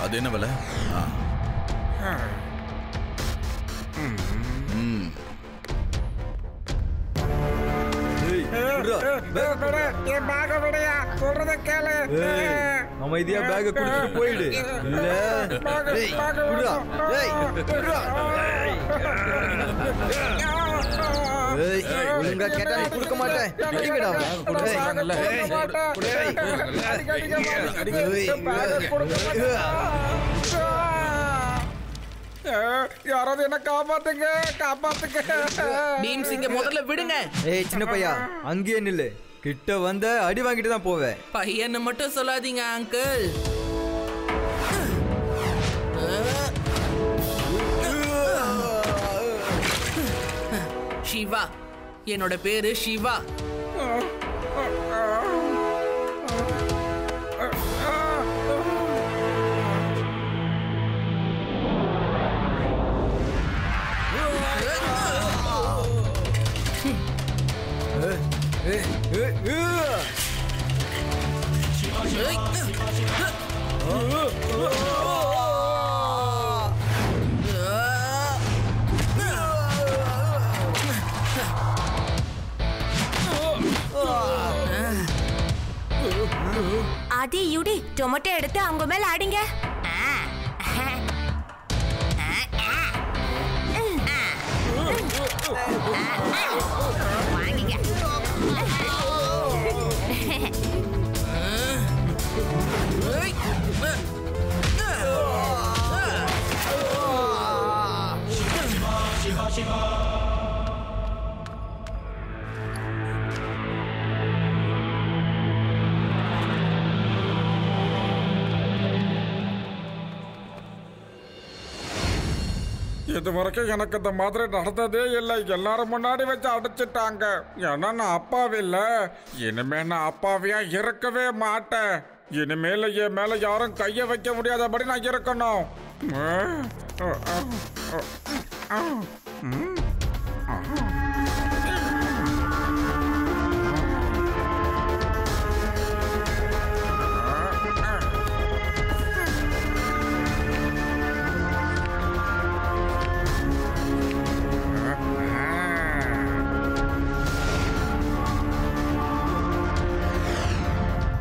அது என்ன விலை? அமைதியா பேக குடிச்சிட்டு போயிடு. ஒழுங்கா கேட்டா நீ கொடுக்க மாட்டேன். யாராவது என்ன காப்பாத்துங்க, காப்பாத்துங்க. பீம்சிங்க முதல்ல விடுங்க. ஏய் சின்ன பையா, அங்கேயே நில்லு. கிட்ட வந்த அடி வாங்கிட்டு தான் போவேன். பையனை மட்டும் சொல்லாதீங்க அங்கிள். சிவா, என்னோட பேரு சிவா. ஆதி யூடி டொமேட்டோ எடுத்து அவங்க மேல ஆடிங்க. இது வரைக்கும் எனக்கு இந்த மாதிரி நடந்ததே இல்லை. எல்லாரும் முன்னாடி வச்சு அடிச்சிட்டாங்க. ஏன்னா நான் அப்பாவி இல்லை. இனிமே நான் அப்பாவியா இருக்கவே மாட்டேன். இனிமேல என் மேல யாரும் கைய வைக்க முடியாதபடி நான் இருக்கணும்.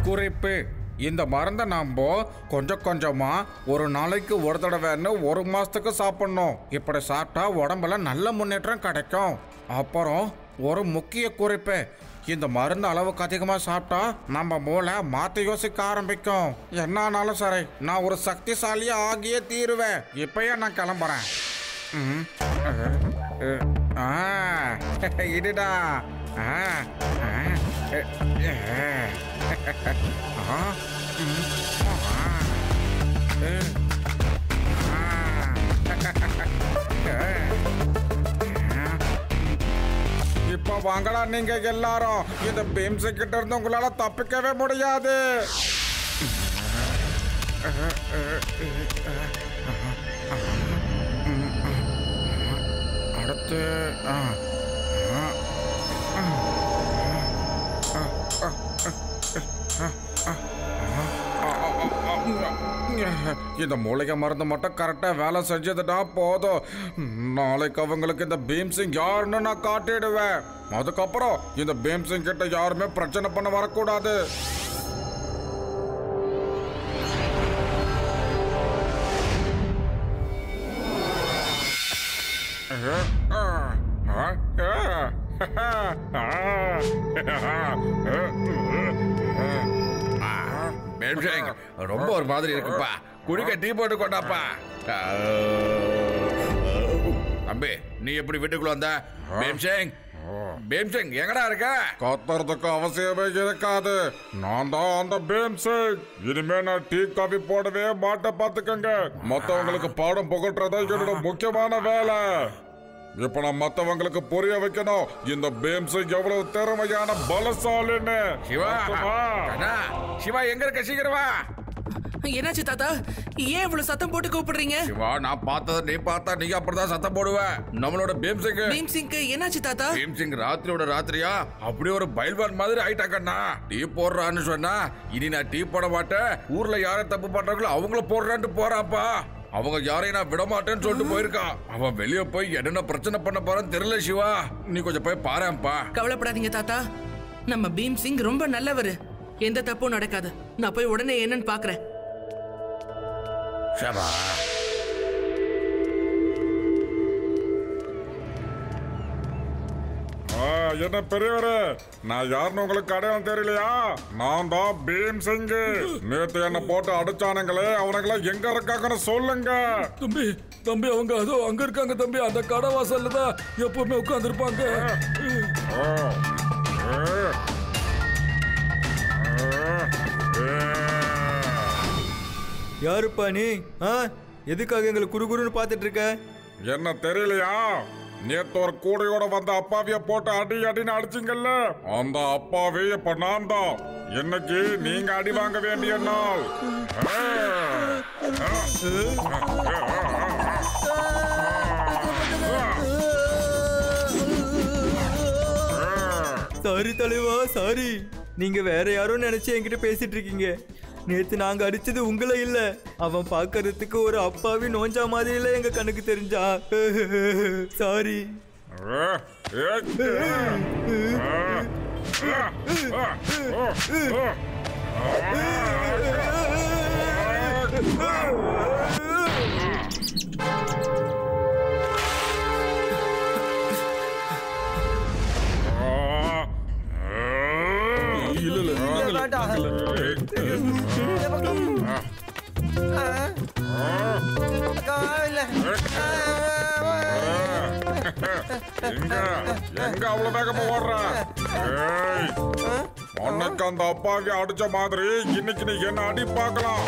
குறிப்பு: இந்த மருந்தை நாம கொஞ்சம் கொஞ்சமா ஒரு நாளைக்கு ஒரு தடவைன்னு 1 மாசத்துக்கு சாப்பிடணும். இப்படி சாப்பிட்டா உடம்புல நல்ல முன்னேற்றம் கிடைக்கும். அப்புறம் ஒரு முக்கிய குறிப்பு: இந்த மருந்து அளவுக்கு அதிகமாக சாப்பிட்டா நம்ம மூளை மாற்றி யோசிக்க ஆரம்பிக்கும். என்ன ஆனாலும் சரி, நான் ஒரு சக்திசாலியா ஆகியே தீருவேன். இப்பயே நான் கிளம்புறேன். இதுடா. இப்ப வாங்கடா நீங்க எல்லாரும். இந்த பீம்ஸ் கிட்ட இருந்து உங்களால தப்பிக்கவே முடியாது. அடுத்து இந்த மூலிகை மருந்து மட்டும் கரெக்டா வேலை செஞ்சதுன்னா போதும். நாளைக்கு அவங்களுக்கு இந்த பீம்சிங் யாருன்னு நான் காட்டிடுவேன். அதுக்கப்புறம் இந்த பீம்சிங் கிட்ட யாருமே பிரச்சனை பண்ண வரக்கூடாது. ரொம்ப ஒரு மாதிரி இருக்குப்பா. குடிக்க டீ போட்டு கொண்டாப்பா. தம்பி, நீ எப்படி வீட்டுக்குள்ள வந்த? பீம்சிங் எங்கடா இருக்க? கத்துறதுக்கு அவசியமே இருக்காது. நான் தான் அந்த பீம்சிங். இனிமே நான் டீ காபி போடவே மாட்டேன், பாத்துக்கங்க. மத்தவங்களுக்கு பாடம் புகட்டுறதா என்னோட முக்கியமான வேலை. இப்ப நான் மத்தவங்களுக்கு புரிய வைக்கணும் இந்த பீம்சிங் எவ்வளவு திறமையான பலசாலின்னு. சிவா, சிவா எங்க இருக்க? சீக்கிரமா. என்னாச்சு தாத்தா? ஏன் இவ்வளவு சத்தம் போட்டு கூப்பிடுறீங்க? சிவா, நான் பார்த்தத நீ பார்த்தா நீ அப்படிதான் சத்தம் போடுவ. நம்மளோட பீம்சிங் பீம்சிங்க்கு என்னாச்சு தாத்தா? பீம்சிங் ராத்திரியோட ராத்திரியா அப்படியே ஒரு பைல்வான் மாதிரி ஆயிட்டாக்கண்ணா. டீ போடுறான்னு சொன்னா இனி நான் டீ போட மாட்டேன், ஊர்ல யாரும் தப்பு பண்றாங்களோ அவங்கள போடுறான்ட்டு போறாப்பா. அவங்க யாரையும் நான் விட மாட்டேன்னு சொல்லிட்டு போயிருக்கான். அவன் வெளியே போய் என்னென்ன பிரச்சனை பண்ண போறான்னு தெரியல. சிவா, நீ கொஞ்சம் போய் பாருப்பா. கவலைப்படாதீங்க தாத்தா, நம்ம பீம்சிங் ரொம்ப நல்லவர், எந்த தப்பும் நடக்காது. நான் போய் உடனே என்னன்னு பாக்குறேன். சிவா, என்ன பெரியவரே, நான் யாருன்னு உங்களுக்கு அடையாளம் தெரியலையா? நான் தான் பீம்சிங். நேத்து என்ன போட்டு அடிச்சானுங்களே, அவனுங்கள எங்க இருக்காங்கன்னு சொல்லுங்க. தம்பி தம்பி, அவங்க அதோ அங்க இருக்காங்க தம்பி. அந்த கடை வாசல்ல தான் எப்பவுமே உட்கார்ந்து இருப்பாங்க. யாருப்பா நீ? எதுக்காக எங்களை குறுகுறுன்னு பார்த்துட்டு இருக்க? என்ன தெரியலையா? நேத்து ஒரு கூடையோட வந்த அப்பாவிய போட்டு அடி அடின்னு அடிச்சிங்கல்ல, அந்த அப்பாவே இப்ப நான் தான். இன்னைக்கு நீங்க அடி வாங்க வேண்டிய நாள். சாரி தலைவா, சாரி. நீங்க வேற யாரும் நினைச்சு என்கிட்ட பேசிட்டு இருக்கீங்க. நேத்து நாங்க அடிச்சது உங்களை இல்ல. அவன் பாக்குறதுக்கு ஒரு அப்பாவி நோஞ்சா மாதிரில எங்க கண்ணுக்கு தெரிஞ்சா. சாரி. எங்க அவ்வளவு வேகமா ஓடுற? உனக்கு அந்த அப்பாவி அடிச்ச மாதிரி இன்னைக்கு நீ என்ன அடி பார்க்கலாம்.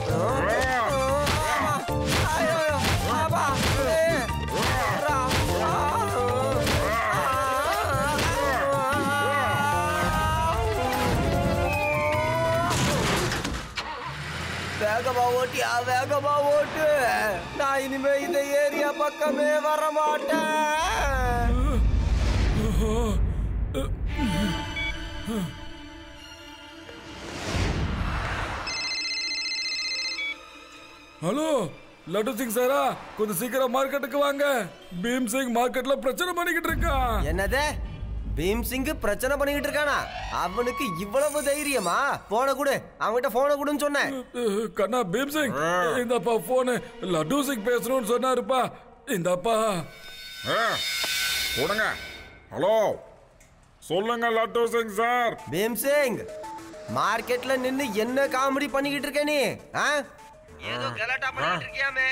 வேகமா ஓட்டியா, வேகமா ஓட்டு. நான் இனிமே இந்த ஏரியா பக்கமே வர மாட்டேன். ஹலோ லட்டு சிங் சாரா, கொஞ்சம் சீக்கிரம் மார்க்கெட்டுக்கு வாங்க. பீம்சிங் மார்க்கெட்ல பிரச்சனை பண்ணிக்கிட்டு இருக்கான். என்னது? பீம்சிங் பிரச்சனை பண்ணிக்கிட்டு இருக்கானா? அவனுக்கு இவ்வளவு தைரியமா? போன கொடு, அவன்கிட்ட போன கொடுன்னு சொன்னேன். கண்ணா பீம்சிங், இந்தப்பா போனு. லட்டு சிங் பேசணும்னு சொன்னாருப்பா. இந்தப்பா கொடுங்க. ஹலோ, சொல்லுங்க லட்டு சிங் சார். பீம்சிங், மார்க்கெட்ல நின்னு என்ன காமெடி பண்ணிக்கிட்டு இருக்க நீ? ஏதோ கலாட்டா பண்ணிட்டு இருக்கியாமே.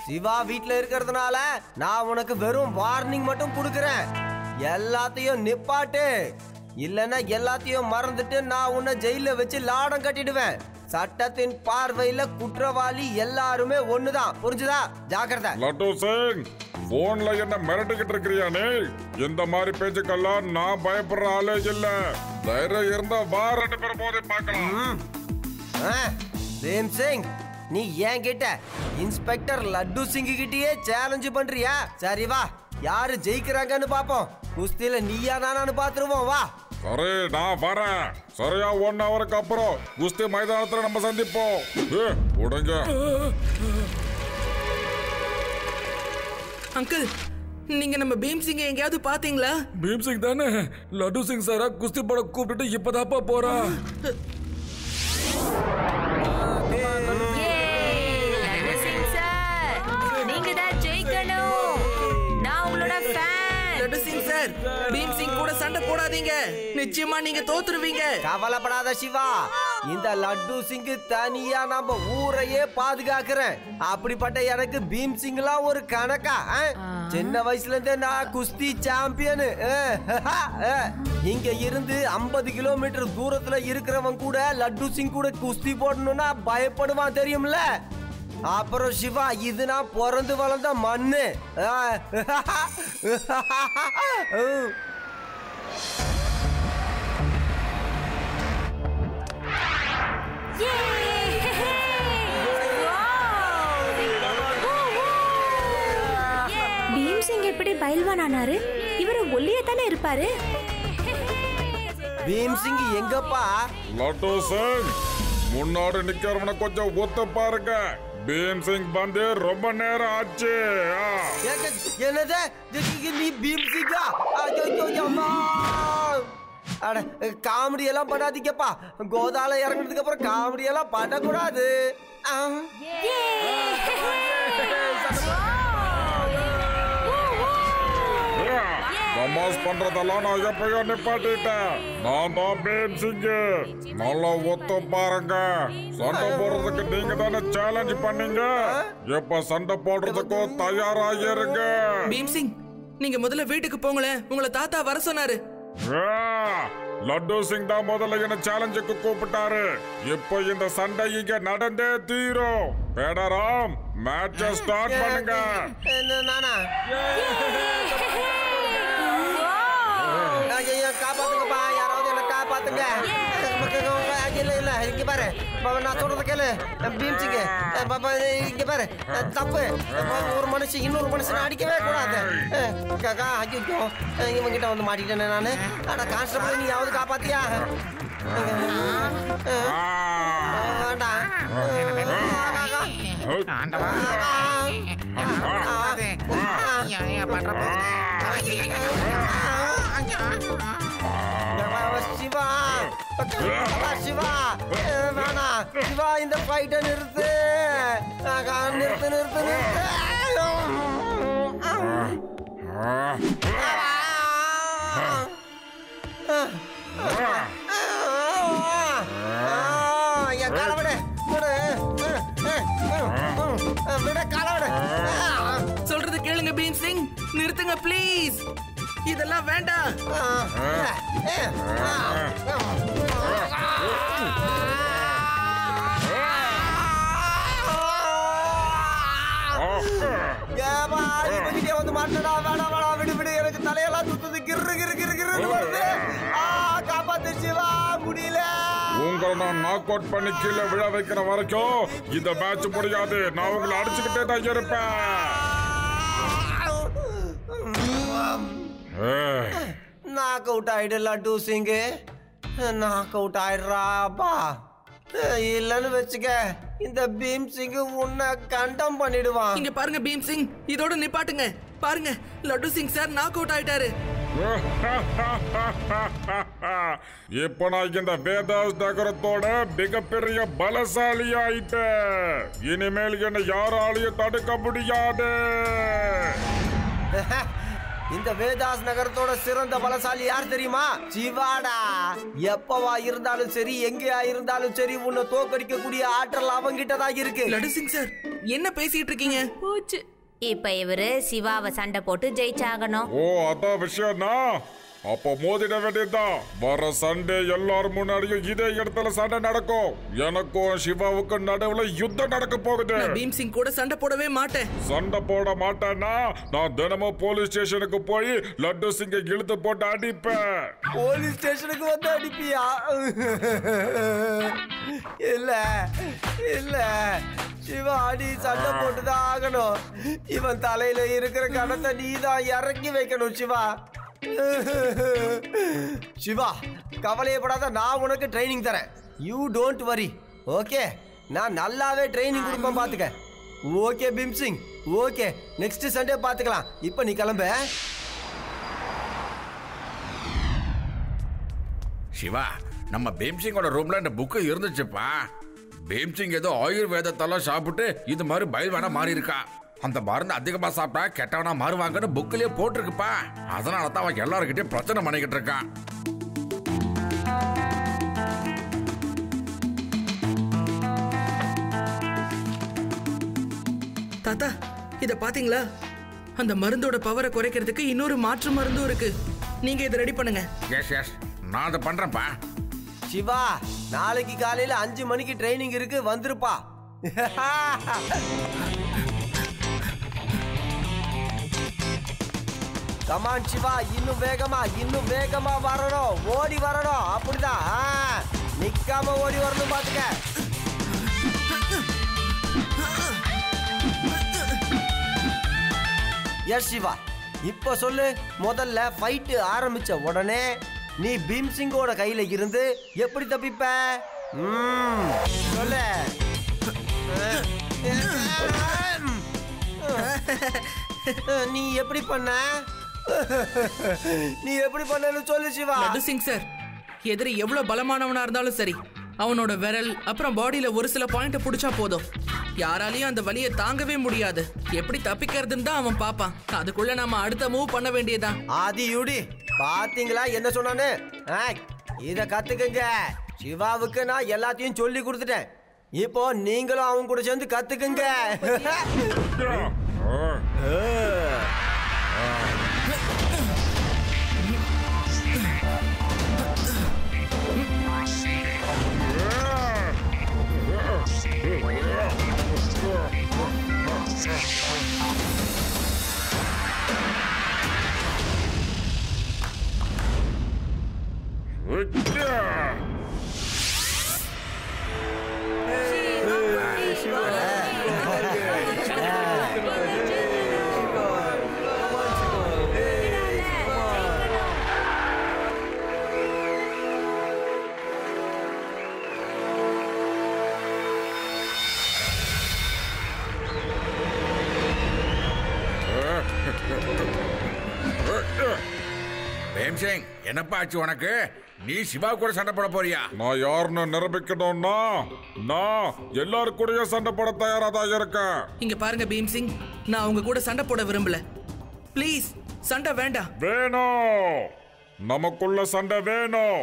சிவா வீட்ல இருக்கிறதுனால நான் உனக்கு வெறும் வார்னிங் மட்டும் கொடுக்கறேன். எல்லாத்தையும் நிப்பாட்டு, இல்லன்னா எல்லாத்தையும் மறந்துட்டு நான் உன்னை ஜெயில வச்சு லாடம் கட்டிடுவேன். சட்டத்தின் பார்வையில குற்றவாளி எல்லாருமே ஒண்ணுதான், புரிஞ்சுதா? ஜாக்கிரதை. லட்டு சிங், போன்ல என்ன மிரட்டிக்கிட்டு இருக்கிறியா நீ? இந்த மாதிரி பேச்சுக்கெல்லாம் நான் பயப்படுற ஆளே இல்ல. தைரியம் இருந்தா வா, 2 பேரும் போதை பார்க்கலாம். பீம்சிங், நீ ஏன் கிட்ட இன்ஸ்பெக்டர் லட்டு சிங் கிட்டயே சேலஞ்ச் பண்றியா? சரி வா, யாரு ஜெயிக்கிறாங்கன்னு பாப்போம். குஸ்தியில நீயா நானான்னு பாத்துருவோம், வா. சரி, நான் வரேன். சரியா 1 ஹவருக்கு அப்புறம் குஸ்தி மைதானத்துல நம்ம சந்திப்போம். உடங்க. அங்கிள், நீங்க நம்ம பீம்சிங்க எங்கேயாவது பாத்தீங்களா? பீம்சிங் தானே லட்டு சிங் சாரா குஸ்தி போட கூப்பிட்டுட்டு இப்பதாப்பா போறா. நீங்க தான் ஜெயிக்கணும். நான் உங்களோட ஃபேன். லட்டு சிங் சார், பீம்சிங் கூட சண்டை போடாதீங்க. நிச்சயமா நீங்க தோத்துருவீங்க. கவலைப்படாத சிவா, இந்த லட்டு சிங் தனியா நம்ம ஊரையே பாதுகாக்கிறேன். அப்படிப்பட்ட எனக்கு பீம்சிங்லாம் ஒரு கணக்கா? சின்ன வயசுல இருந்தே நான் குஸ்தி சாம்பியன். இங்க இருந்து 50 கிலோமீட்டர் தூரத்துல இருக்கிறவன் கூட லட்டு சிங் கூட குஸ்தி போடணும்னா பயப்படுவான், தெரியும்ல? அப்புறம் சிவா, இது நான் பிறந்து வளர்ந்த மண்ணு. பயில்வான் ஆனாரு? இவரு ஒல்லியா தானே இருப்பாரு. பீம் சிங் எங்கப்பா? லட்டு சிங் முன்னாடி நிக்கிறவன கொஞ்சம் ஒத்து பாருங்க. பீம் சிங் வந்து ரொம்ப நேரம் ஆச்சு. என்னது நீ பீம் சிங்கா? அட காமெடி எல்லாம் பண்ணாதீங்கப்பா. கோதால இறங்குனதுக்கு அப்புறம் காமெடி எல்லாம் பண்ணக்கூடாது. தமாஸ் பண்றதெல்லாம் நான் எப்பயோ நிப்பாட்டிட்டேன். நான் தான் பீம் சிங். நல்லா ஒத்து பாருங்க. சண்டை போடுறதுக்கு நீங்க தானே சேலஞ்ச் பண்ணீங்க. எப்ப சண்டை போடுறதுக்கும் தயாராகிருங்க. பீம் சிங், நீங்க முதல்ல வீட்டுக்கு போங்களேன். உங்களை தாத்தா வர சொன்னாரு. லட்டு சிங் தான் முதல்ல என்ன சேலஞ்சுக்கு கூப்பிட்டாரு. இப்போ இந்த சண்டை இங்க நடந்தே தீரும். பேடராம், மேட்ச ஸ்டார்ட் பண்ணுங்க. நானா காப்பாத்துங்கப்பா, யாராவது என்ன காப்பாத்துங்க. இல்ல இல்ல இங்க பாரு, நான் சொல்றது கேளு பீம் சிங். இங்க பாரு, தப்பு. ஒரு மனுஷன் இன்னொரு மனுஷனை அடிக்கவே கூடாது. ஐயோ இவன் கிட்ட வந்து மாட்டிக்கிட்டேன் நானு. ஆனா கான்ஸ்டபிள் நீயாவது காப்பாத்தியா? சிவா சிவா வேணா சிவா, இந்த ஃபைட்டை நிறுத்து. நிறுத்து நிறுத்து நிறுத்து. என் காலை விட விட காலை விட. சொல்றது கேளுங்க பீம் சிங், நிறுத்துங்க ப்ளீஸ். இதெல்லாம் வேண்டாம். வந்து மாட்டடா, வேணாம் வேணாம், விடு விடு. எனக்கு தலையெல்லாம் சுத்துது, கிரு கிரு கிரு கிருன்னு வருது. காப்பாத்து சிவா, முடியல. உங்களை நான் நாக் அவுட் பண்ணி கீழே விழ வைக்கிற வரைக்கும் இந்த மேட்ச் முடியாது. நான் உங்களை அடிச்சுக்கிட்டே தான் இருப்பேன். நாக் அவுட் ஆயிடல லட்டு சிங். நாக் அவுட் ஆயிடுறாப்பா. இல்லன்னு வச்சுக்க, இந்த பீம் சிங் உன்னை கண்டம் பண்ணிடுவான். இங்க பாருங்க பீம் சிங், இதோட நிப்பாட்டுங்க. பாருங்க, laddu Singh sir knock out ஆயிட்டாரு. இப்ப நான் இந்த வேதாஸ் நகரத்தோட மிகப்பெரிய பலசாலி ஆயிட்டேன். இனிமேல் என்ன யாராலையும் தடுக்க முடியாது. இந்த வேதாஸ் நகரத்தோட சிறந்த பலசாலி யார் தெரியுமா? சிவாடா. எப்பவா இருந்தாலும் சரி, எங்கேயா இருந்தாலும் சரி, உன்னை தோக்கடிக்க கூடிய ஆற்றல் அவங்கிட்டதான் இருக்கு. லட்டு சிங் சார், என்ன பேசிட்டு இருக்கீங்க? போச்சு. இப்ப இவரு சிவாவை சண்டை போட்டு ஜெயிச்சாகணும். ஓ, அதான் விஷயம்னா அப்ப மோதிட வேண்டியதுதான். வர சண்டே எல்லாரும் முன்னாடியும் இதே இடத்துல சண்டை நடக்கும். எனக்கும் சிவாவுக்கும் நடுவுல யுத்தம் நடக்க போகுது. பீம் சிங் கூட சண்டை போடவே மாட்டேன். சண்டை போட மாட்டேன்னா நான் தினமும் போலீஸ் ஸ்டேஷனுக்கு போய் லட்டு சிங்கை இழுத்து போட்டு அடிப்பேன். போலீஸ் ஸ்டேஷனுக்கு வந்து அடிப்பியா? இல்ல இல்ல சிவா, அடி சண்டை போட்டுதான் ஆகணும். இவன் தலையில இருக்கிற கணத்தை நீதான் இறக்கி வைக்கணும் சிவா. சிவா, கவலையப்படாத, நான் உனக்கு ட்ரைனிங் தரேன். You don't worry. ஓகே, நான் நல்லாவே ட்ரைனிங் கொடுப்பேன், பாத்துக்க. Okay Bhim Singh, okay. Next Sunday பாத்துக்கலாம். இப்ப நீ கிளம்பு. சிவா, நம்ம பீம்சிங்கோட ரூம்ல இந்த புக்கு இருந்துச்சுப்பா. பீம்சிங் ஏதோ ஆயுர்வேதத்தெல்லாம் சாப்பிட்டு இது மாதிரி பயில்வானா மாறி இருக்கா. அந்த மருந்து அதிகமா சாப்பிட்டா கெட்டவனா மாறுவாங்கன்னு புக்கிலேயே போட்டிருக்குப்பா. அதனால தான் அவன் எல்லாருக்கிட்டையும் பிரச்சனை பண்ணிக்கிட்டு இருக்கான். தாத்தா, இத பாத்தீங்களா? அந்த மருந்தோட பவரை குறைக்கிறதுக்கு இன்னொரு மாற்று மருந்தும் இருக்கு. நீங்க இதை ரெடி பண்ணுங்க. எஸ் எஸ், நான் அதை பண்றேன்ப்பா. சிவா, நாளைக்கு காலையில 5 மணிக்கு ட்ரைனிங் இருக்கு, வந்துருப்பா. கமான் சிவா, இன்னும் வேகமா வரணும், ஓடி வரணும். அப்படிதான், நிக்காம ஓடி வரணும், பாத்துக்க. எஸ் சிவா, இப்ப சொல்லு, முதல்ல ஃபைட் ஆரம்பிச்ச உடனே நீ பீம் சிங்கோட கையில இருந்து எப்படி தப்பிப்ப? சொல்லு. நீ எப்படி பண்ண? நீ எப்படி பண்ணன்னு சொல்லு சிவா. லட்டு சிங் சார், எதிரி எவ்வளவு பலமானவனா இருந்தாலும் சரி, அவனோட விரல் அப்புறம் பாடியில ஒரு சில பாயிண்ட புடிச்சா போதும், யாராலையும் அந்த வலியை தாங்கவே முடியாது. எப்படி தப்பிக்கிறதுன்னு தான் அவன் பாப்பான். அதுக்குள்ள நாம அடுத்த மூவ் பண்ண வேண்டியதான். ஆதி யூடி, பாத்தீங்களா என்ன சொன்னானு? இத கத்துக்குங்க. சிவாவுக்கு நான் எல்லாத்தையும் சொல்லி கொடுத்துட்டேன். இப்போ நீங்களும் அவங்க கூட சேர்ந்து கத்துக்குங்க. பீம்சிங், என்னப்பா ஆச்சு உனக்கு? நீ சிவா கூட சண்டை போட போறியா? நான் யாருன்னு நிரூபிக்கணும்னா நான் எல்லாரும் கூடயும் சண்டை போட தயாரா தான் இருக்கேன். இங்க பாருங்க பீம் சிங், நான் அவங்க கூட சண்டை போட விரும்பல. ப்ளீஸ் சண்டை வேண்டாம். வேணும், நமக்குள்ள சண்டை வேணும்.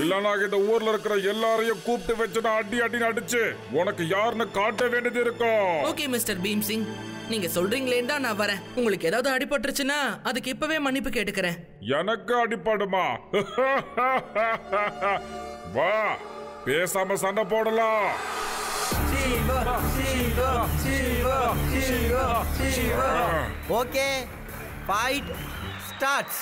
இல்லனா இந்த ஊர்ல இருக்கிற எல்லாரையும் கூப்பிட்டு வச்சு நான் அடி அடின்னு அடிச்சு உனக்கு யாருன்னு காட்ட வேண்டியது இருக்கும். ஓகே மிஸ்டர் பீம் சிங், நீங்க சொல்றீங்களேன்னு தான் நான் வரேன். உங்களுக்கு ஏதாவது அடிபட்டுருச்சுன்னா அதுக்கு இப்பவே மன்னிப்பு கேட்டுக்கிறேன். எனக்கு அடிபடுமா? வா, பேசாம சண்டை போடலாம். Okay, fight starts.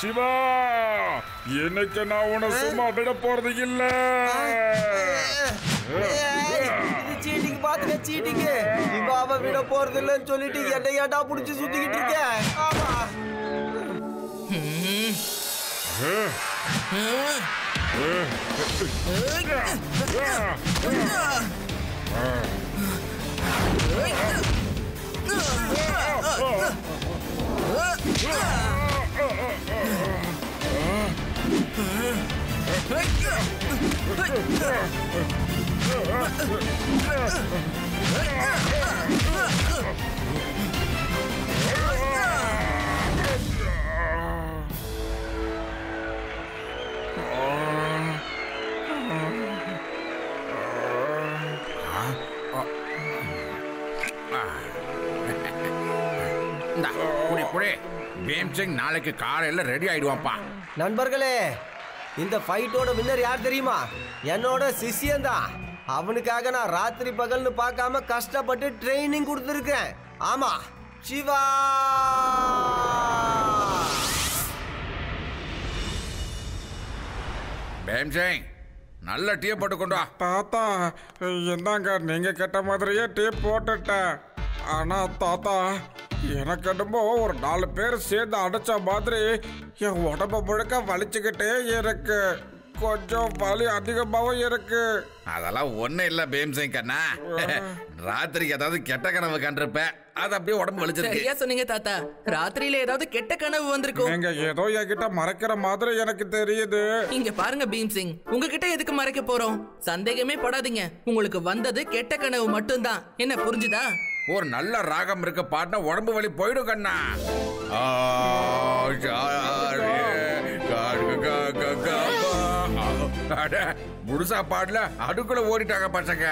சிவா, இன்னைக்கு நான் உன்னை சும்மா விட போறது இல்ல. சீட்டிங் பாத்துக்க, சீட்டிங். சிவாவை விட போறது இல்லன்னு சொல்லிட்டு என்னை ஏன்டா புடிச்சு சுத்திக்கிட்டு இருக்க? ஆமா. பீம்சிங் நாளைக்கு காலையில ரெடி ஆயிடுவான்ப்பா. நண்பர்களே, இந்த ஃபைட்டோட வின்னர் யார் தெரியுமா? என்னோட சிஷ்யன் தான். அவனுக்காக நான் ராத்திரி பகல்னு பார்க்காம கஷ்டப்பட்டு ட்ரைனிங் கொடுத்துருக்கேன். ஆமா, சிவா. பீம்சிங், நல்ல டீ போட்டு கொண்டு வா. தாத்தா, என்னங்க நீங்க கேட்ட மாதிரியே டீ போட்டுட்டேன். ஆனா தாத்தா, எனக்கு என்னமோ ஒரு 4 பேர் சேர்ந்து அடைச்ச மாதிரி என் உடம்பு முழுக்க வலிச்சுக்கிட்டே இருக்கு. கொஞ்சம் வலி அதிகமாவும் இருக்கு. அதெல்லாம் ஒண்ணும் இல்ல பீம்சிங் கண்ணா. ராத்திரிக்கு ஏதாவது கெட்ட கனவு கண்டிருப்ப, அது அப்படியே உடம்பு வலிச்சிருக்கு. சரியா சொன்னீங்க தாத்தா. ராத்திரியில ஏதாவது கெட்ட கனவு வந்திருக்கும். நீங்க ஏதோ என்கிட்ட மறைக்கிற மாதிரி எனக்கு தெரியுது. இங்க பாருங்க பீம்சிங், உங்ககிட்ட எதுக்கு மறைக்க போறோம்? சந்தேகமே படாதீங்க, உங்களுக்கு வந்தது கெட்ட கனவு மட்டும்தான். என்ன புரிஞ்சுதா? ஒரு நல்ல ராகம் இருக்க பாட்டினா உடம்பு வலி போயிடும் கண்ணா. முழுசா பாடல, அதுக்குள்ள ஓடிட்டாங்க பசங்க.